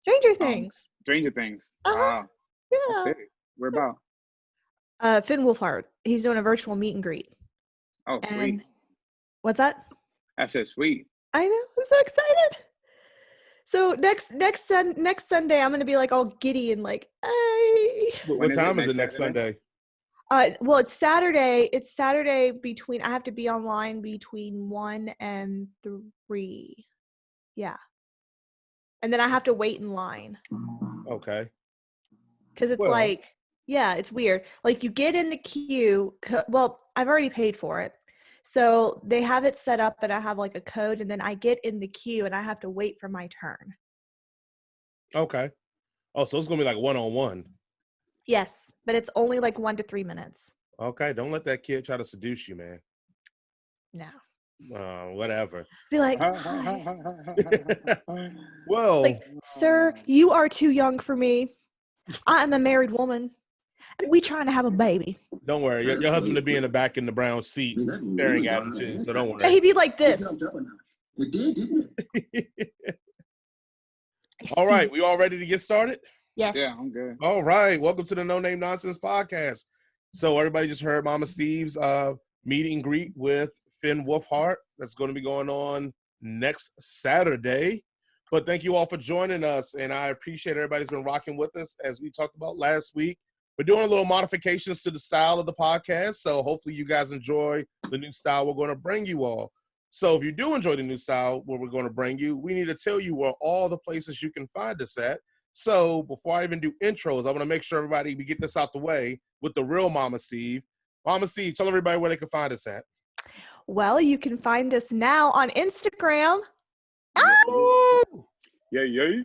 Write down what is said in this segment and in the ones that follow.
Stranger Things. Stranger Things. Uh-huh. Wow. Yeah. Okay. Where about? Finn Wolfhard. He's doing a virtual meet and greet. Oh, And sweet. what's that? I said sweet. I know. I'm so excited. So next Sunday, I'm gonna be like all giddy and like, hey. When What is it? time is it Next next Saturday? Sunday? Well, it's Saturday. It's Saturday between. I have to be online between 1 and 3. Yeah, and then I have to wait in line Okay. because it's Well, like, yeah, it's weird. Like you get in the queue. Well, I've already paid for it, so they have it set up, and I have like a code, and then I get in the queue, and I have to wait for my turn. okay. Oh, so it's gonna be like 1-on-1. Yes, but it's only like 1 to 3 minutes. Okay, don't let that kid try to seduce you, man. No, Whatever. be like, hi. Well, Like, sir, you are too young for me. I am a married woman. We trying to have a baby. don't worry. Your husband will be in the back in the brown seat staring at him too, so don't Yeah, worry. he'd be like this. It did, didn't it? All right, we all ready to get started? Yes. Yeah, I'm good. All right, welcome to the No Name Nonsense podcast. So everybody just heard Mama Steve's meet and greet with Finn Wolfhard. That's going to be going on next Saturday. But thank you all for joining us, and I appreciate everybody's been rocking with us as we talked about last week. We're doing a little modifications to the style of the podcast, so hopefully you guys enjoy the new style we're going to bring you all. So if you do enjoy the new style where we're going to bring you, we need to tell you where all the places you can find us at. So before I even do intros, I want to make sure we get this out the way with the real Mama Steve. Mama Steve, tell everybody where they can find us at. Well, you can find us now on Instagram. Yeah.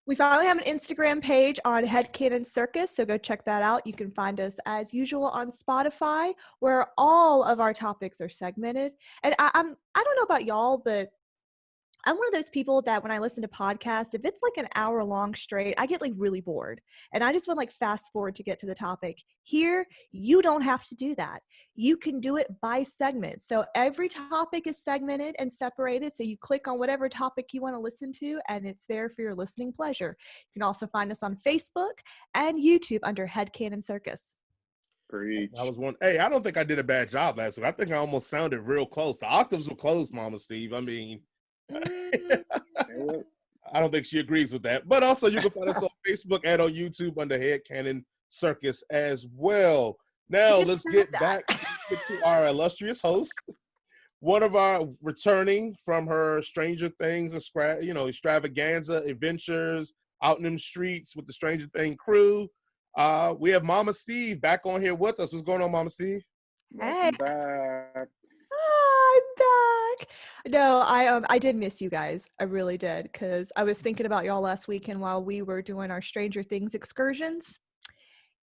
We finally have an Instagram page on Headcanon Circus, so go check that out. You can find us as usual on Spotify, where all of our topics are segmented. And I don't know about y'all, but I'm one of those people that when I listen to podcasts, if it's like an hour long straight, I get like really bored and I just want like fast forward to get to the topic. Here, you don't have to do that. You can do it by segment. So every topic is segmented and separated. So you click on whatever topic you want to listen to and it's there for your listening pleasure. You can also find us on Facebook and YouTube under Headcanon Circus. Preach. I was one. Hey, I don't think I did a bad job last week. I think I almost sounded real close. The octaves were close, Mama Steve. I mean, I don't think she agrees with that. But also, you can find us on Facebook and on YouTube under Headcanon Circus as well. Now, let's get back to our illustrious host. One of our returning from her Stranger Things, extravaganza adventures out in them streets with the Stranger Thing crew. We have Mama Steve back on here with us. What's going on, Mama Steve? Hey. Welcome back. I'm back. No, I did miss you guys. I really did, because I was thinking about y'all last weekend while we were doing our Stranger Things excursions.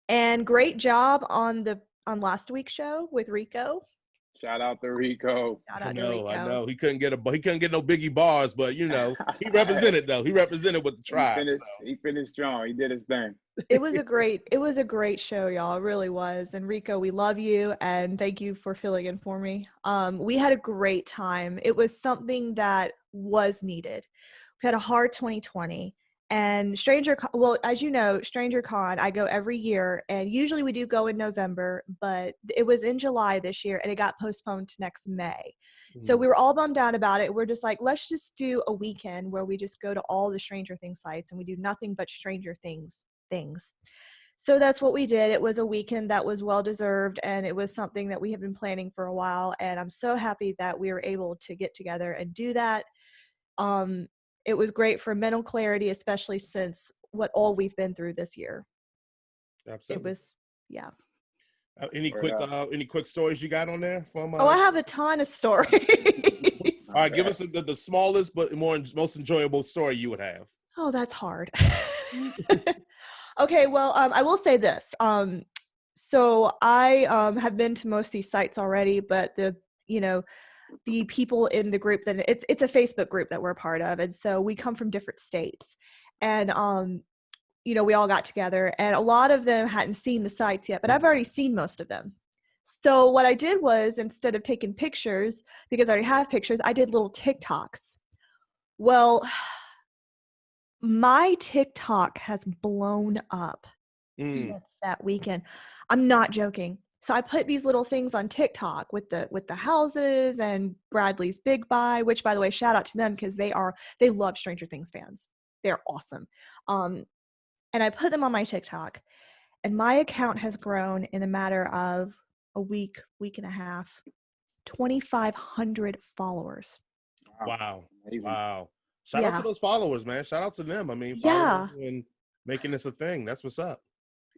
And great job on last week's show with Rico. Shout out to Rico. Shout I out to Rico. know. He couldn't get no Biggie bars, but he represented though. He represented with the tribe. He finished strong. He did his thing. It was a great show, y'all. It really was. And Rico, we love you and thank you for filling in for me. We had a great time. It was something that was needed. We had a hard 2020. And as you know, Stranger Con, I go every year, and usually we do go in November, but it was in July this year, and it got postponed to next May. So we were all bummed out about it. We're just like, let's just do a weekend where we just go to all the Stranger Things sites, and we do nothing but Stranger Things. So that's what we did. It was a weekend that was well-deserved, and it was something that we have been planning for a while, and I'm so happy that we were able to get together and do that. It was great for mental clarity, especially since what all we've been through this year. Absolutely. It was, yeah. Any quick stories you got on there? I have a ton of stories. All right, give us the smallest but most enjoyable story you would have. Oh, that's hard. Okay, well, I will say this. So I have been to most of these sites already, but the people in the group that it's a Facebook group that we're a part of. And so we come from different states and, we all got together and a lot of them hadn't seen the sites yet, but I've already seen most of them. So what I did was instead of taking pictures, because I already have pictures, I did little TikToks. Well, My TikTok has blown up Mm. since that weekend. I'm not joking. So I put these little things on TikTok with the houses and Bradley's Big Buy, which by the way, shout out to them because they love Stranger Things fans. They're awesome. And I put them on my TikTok, and my account has grown in a matter of a week and a half, 2,500 followers. Wow. Amazing. Wow. Shout out to those followers, man. Shout out to them. I mean, Yeah. following and making this a thing. That's what's up.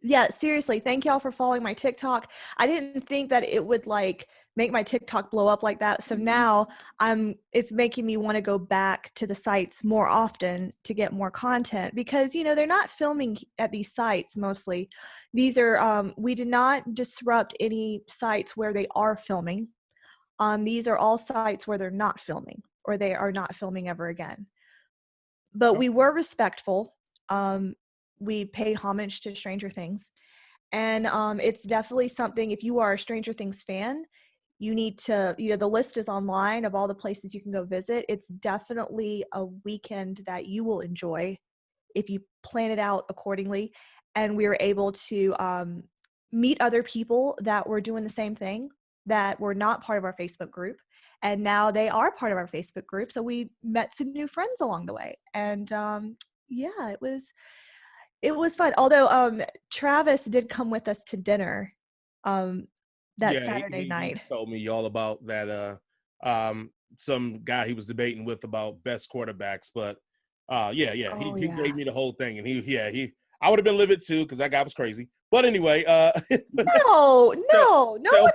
Yeah, seriously, thank y'all for following my TikTok. I didn't think that it would like make my TikTok blow up like that. So now it's making me want to go back to the sites more often to get more content because they're not filming at these sites mostly. These are we did not disrupt any sites where they are filming. These are all sites where they're not filming or they are not filming ever again. But we were respectful. We paid homage to Stranger Things. And it's definitely something, if you are a Stranger Things fan, you need to, the list is online of all the places you can go visit. It's definitely a weekend that you will enjoy if you plan it out accordingly. And we were able to meet other people that were doing the same thing that were not part of our Facebook group. And now they are part of our Facebook group. So we met some new friends along the way. And yeah, it was fun. Although Travis did come with us to dinner that Saturday he night. told me all about that some guy he was debating with about best quarterbacks, but he gave me the whole thing, and I would have been livid too because that guy was crazy. But anyway, no one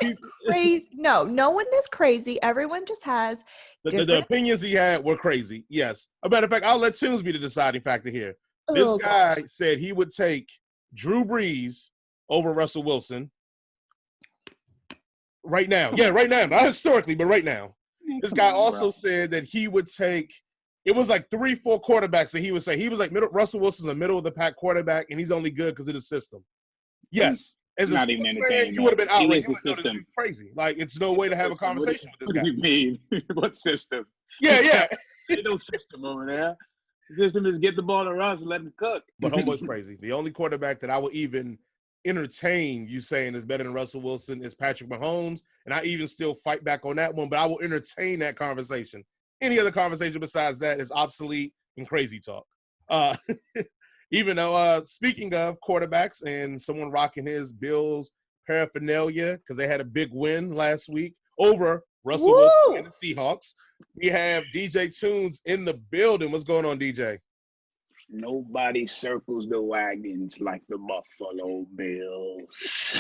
is people, crazy. No one is crazy. Everyone just has the opinions he had were crazy. Yes, a matter of fact, I'll let Tunes be the deciding factor here. This guy said he would take Drew Brees over Russell Wilson right now. Yeah, right now. Not historically, but right now. This guy also said that he would take, it was like 3-4 quarterbacks that he would say. He was like, Russell Wilson's a middle of the pack quarterback, and he's only good because of the system. Yes. As not a even sports fan, you would have been outraged. You would have been crazy. Like, it's no way to have a conversation with this guy. What do you mean? What system? Yeah. Ain't no system over there. The system is get the ball to Russ and let him cook. But homeboy's crazy. The only quarterback that I will even entertain you saying is better than Russell Wilson is Patrick Mahomes, and I even still fight back on that one, but I will entertain that conversation. Any other conversation besides that is obsolete and crazy talk. Even though, speaking of quarterbacks and someone rocking his Bills paraphernalia because they had a big win last week over Russell Wilson and the Seahawks, we have DJ Tunes in the building. What's going on, DJ? Nobody circles the wagons like the Buffalo Bills.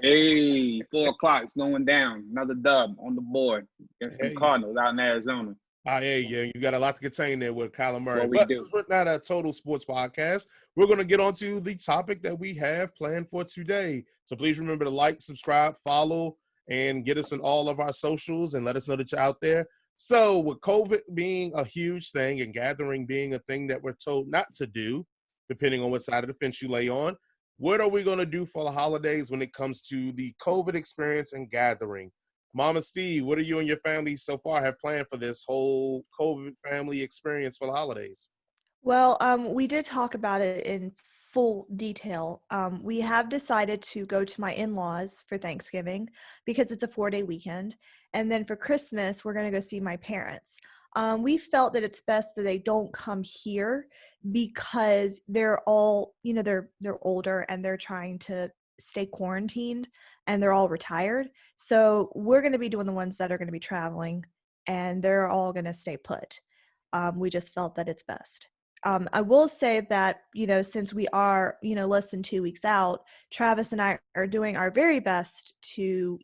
Hey, 4 o'clock. It's going down. Another dub on the board against the Cardinals out in Arizona. You got a lot to contain there with Kyler Murray. But since we're not a total sports podcast, we're going to get on to the topic that we have planned for today. So please remember to like, subscribe, follow, and get us on all of our socials and let us know that you're out there. So with COVID being a huge thing and gathering being a thing that we're told not to do, depending on what side of the fence you lay on, what are we going to do for the holidays when it comes to the COVID experience and gathering? Mama Steve, what are you and your family so far have planned for this whole COVID family experience for the holidays? Well, we did talk about it in full detail. We have decided to go to my in-laws for Thanksgiving because it's a 4-day weekend. And then for Christmas, we're going to go see my parents. We felt that it's best that they don't come here because they're all, they're older and they're trying to stay quarantined and they're all retired. So we're going to be doing the ones that are going to be traveling and they're all going to stay put. We just felt that it's best. I will say that, since we are, less than 2 weeks out, Travis and I are doing our very best to,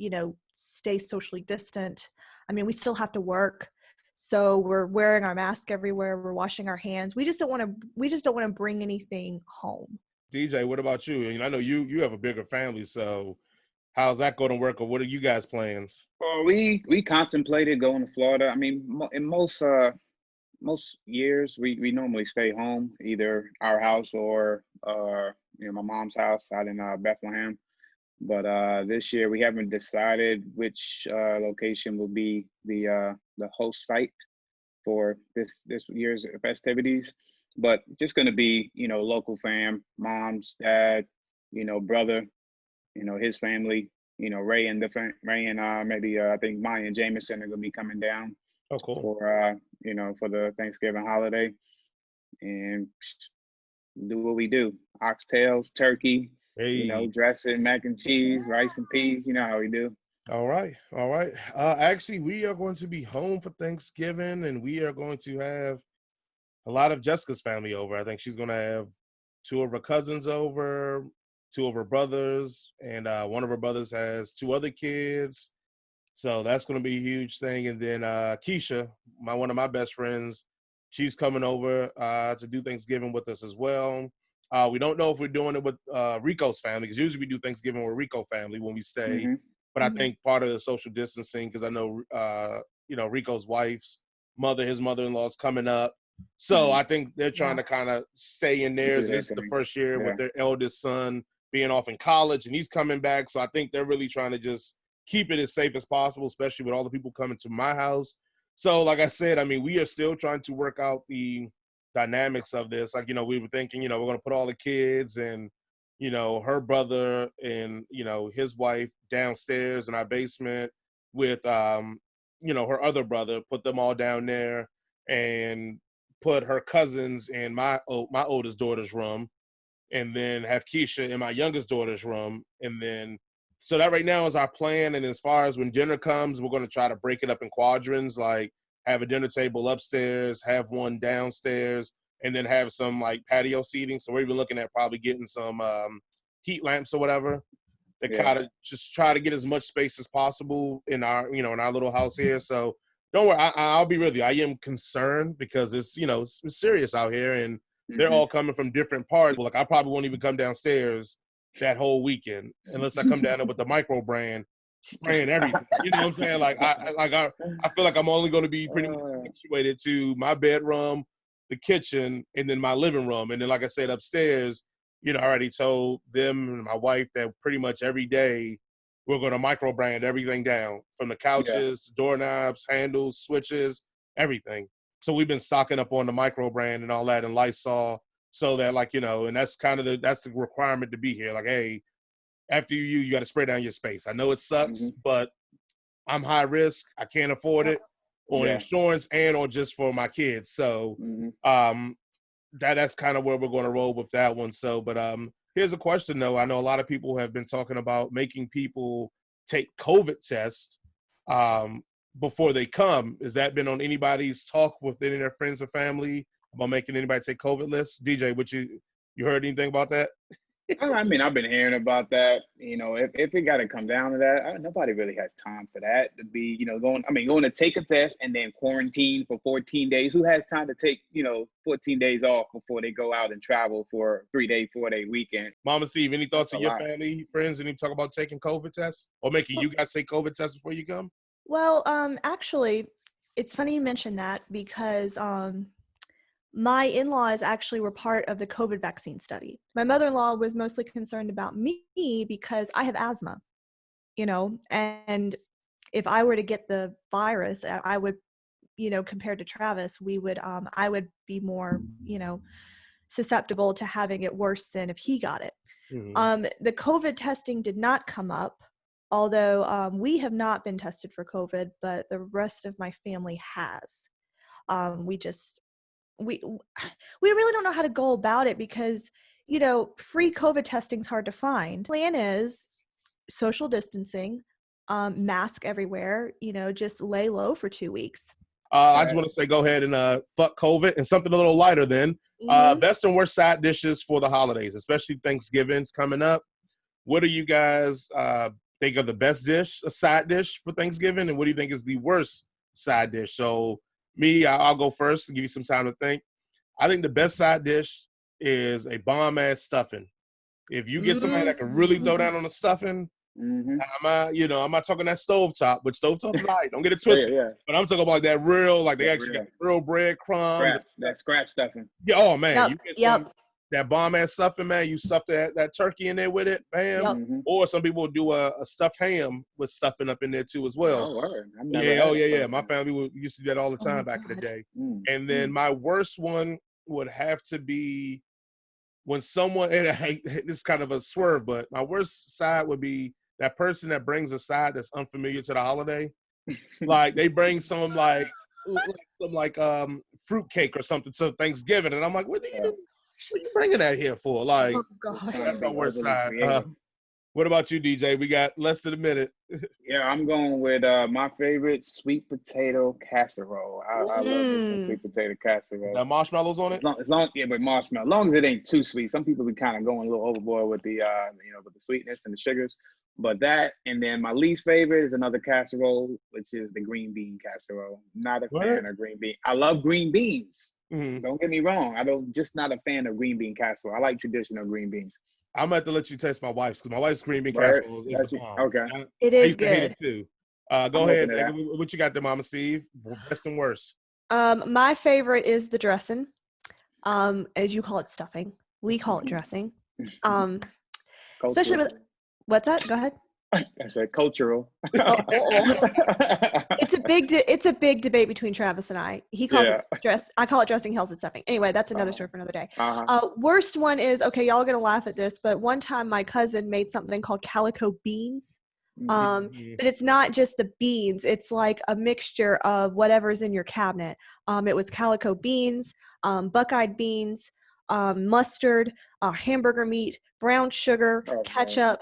stay socially distant. I mean, we still have to work. So we're wearing our mask everywhere. We're washing our hands. We just don't want to bring anything home. DJ, what about you? I know you have a bigger family, so how's that going to work, or what are you guys' plans? Well, we contemplated going to Florida. I mean, in most years we normally stay home, either our house or my mom's house out in Bethlehem. But this year we haven't decided which location will be the host site for this year's festivities. but just going to be, local fam, mom's, dad, brother, his family, Ray and maybe I think Maya and Jameson are going to be coming down Oh, cool. for the Thanksgiving holiday, and do what we do: oxtails, turkey, Hey. dressing, mac and cheese, rice and peas. You know how we do. All right. All right. Actually, we are going to be home for Thanksgiving, and we are going to have a lot of Jessica's family over. I think she's going to have two of her cousins over, two of her brothers, and one of her brothers has two other kids. So that's going to be a huge thing. And then Keisha, one of my best friends, she's coming over to do Thanksgiving with us as well. We don't know if we're doing it with Rico's family, because usually we do Thanksgiving with Rico family when we stay. Mm-hmm. But I think part of the social distancing, because I know, Rico's wife's mother, his mother-in-law is coming up. So I think they're trying to kind of stay in theirs. And this is the first year with their eldest son being off in college, and he's coming back. So I think they're really trying to just keep it as safe as possible, especially with all the people coming to my house. So like I said, I mean, we are still trying to work out the dynamics of this. Like, we were thinking, we're going to put all the kids and, her brother and, his wife downstairs in our basement with, her other brother, put them all down there and put her cousins in my oldest daughter's room, and then have Keisha in my youngest daughter's room. And then, so that right now is our plan. And as far as when dinner comes, we're going to try to break it up in quadrants, like have a dinner table upstairs, have one downstairs, and then have some like patio seating. So we're even looking at probably getting some heat lamps or whatever to kind of just try to get as much space as possible in our, in our little house here. So don't worry, I'll be with you. I am concerned because it's, it's serious out here, and they're all coming from different parts. Like, I probably won't even come downstairs that whole weekend unless I come down there with the micro brand spraying everything. You know what I'm saying? Like, I feel like I'm only going to be pretty much situated to my bedroom, the kitchen, and then my living room. And then, like I said, upstairs, I already told them and my wife that pretty much every day we're going to micro brand everything down, from the couches, doorknobs, handles, switches, everything. So we've been stocking up on the micro brand and all that, and Lysol, so that, like, and that's kind of that's the requirement to be here. Like, hey, after you got to spray down your space. I know it sucks, but I'm high risk. I can't afford it on insurance and or just for my kids. So that's kind of where we're going to roll with that one. So, but here's a question though. I know a lot of people have been talking about making people take COVID tests before they come. Has that been on anybody's talk with any of their friends or family about making anybody take COVID lists? DJ, what you heard anything about that? I mean, I've been hearing about that. If it got to come down to that, nobody really has time for that to be, going to take a test and then quarantine for 14 days. Who has time to take, 14 days off before they go out and travel for a 3-day, 4-day weekend? Mama Steve, any thoughts of your family, friends, any talk about taking COVID tests or making you guys take COVID tests before you come? Well, actually, it's funny you mentioned that because my in-laws actually were part of the COVID vaccine study. My mother-in-law was mostly concerned about me because I have asthma, and if I were to get the virus, I would, compared to Travis, I would be more, susceptible to having it worse than if he got it. The COVID testing did not come up, although we have not been tested for COVID, but the rest of my family has. We really don't know how to go about it because, free COVID testing is hard to find. Plan is social distancing, mask everywhere, just lay low for 2 weeks. I just want to say, go ahead and fuck COVID, and something a little lighter then. Best and worst side dishes for the holidays, especially Thanksgiving's coming up. What do you guys think are the best side dish for Thanksgiving, and what do you think is the worst side dish? So me, I'll go first and give you some time to think. I think the best side dish is a bomb-ass stuffing. If you get somebody that can really throw down on the stuffing, I'm not talking that stovetop, which stovetop is all right. Don't get it twisted. But I'm talking about that real, like they actually got real breadcrumbs. That scratch stuffing. Yeah, oh man, you get that bomb-ass stuffing, man. You stuff that turkey in there with it, bam. Or some people will do a stuffed ham with stuffing up in there too as well. Oh, word. Yeah. My family used to do that all the time back in the day. And then my worst one would have to be when someone, and I hate this is kind of a swerve, but my worst side would be that person that brings a side that's unfamiliar to the holiday. Like they bring some fruit cake or something to Thanksgiving, and I'm like, what are you bringing that here for? Like, Oh God. that's my worst Overly side. creative. What about you, DJ? We got less than a minute. Yeah, I'm going with my favorite sweet potato casserole. I love me some sweet potato casserole. Got marshmallows on it? Yeah, with marshmallow. As long as it ain't too sweet. Some people be kind of going a little overboard with the with the sweetness and the sugars. But that, and then my least favorite is another casserole, which is the green bean casserole. Not a fan of green bean. I love green beans. Mm-hmm. Don't get me wrong. Just not a fan of green bean casserole. I like traditional green beans. I'm going to have to let you taste my wife's, because my wife's green bean casserole is the bomb. Okay. It is good. Too. Go ahead. What you got there, Mama Steve? Best and worst. My favorite is the dressing. As you call it, stuffing. We call it dressing. Especially with what's that? Go ahead. I said cultural. It's a big debate between Travis and I. He calls it dress. I call it dressing. He calls it stuffing. Anyway, that's another story for another day. Worst one is, okay, y'all are gonna laugh at this, but one time my cousin made something called calico beans. But it's not just the beans. It's like a mixture of whatever's in your cabinet. It was calico beans, buckeyed beans, mustard, hamburger meat, brown sugar, ketchup,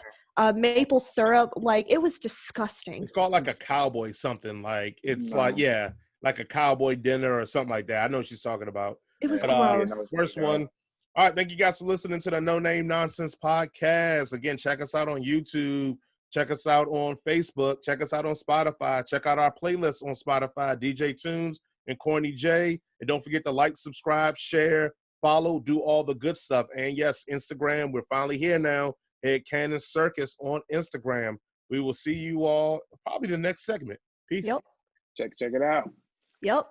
maple syrup. Like, it was disgusting. It's called like a cowboy something. Like it's like a cowboy dinner or something like that. I know what she's talking about. It was gross. First one. All right, thank you guys for listening to the No Name Nonsense podcast. Again, check us out on YouTube. Check us out on Facebook. Check us out on Spotify. Check out our playlist on Spotify, DJ Tunes and Corny J. And don't forget to like, subscribe, share, follow, do all the good stuff. And yes, Instagram, we're finally here now at Canon Circus on Instagram. We will see you all probably the next segment. Peace. Yep. Check it out. Yep.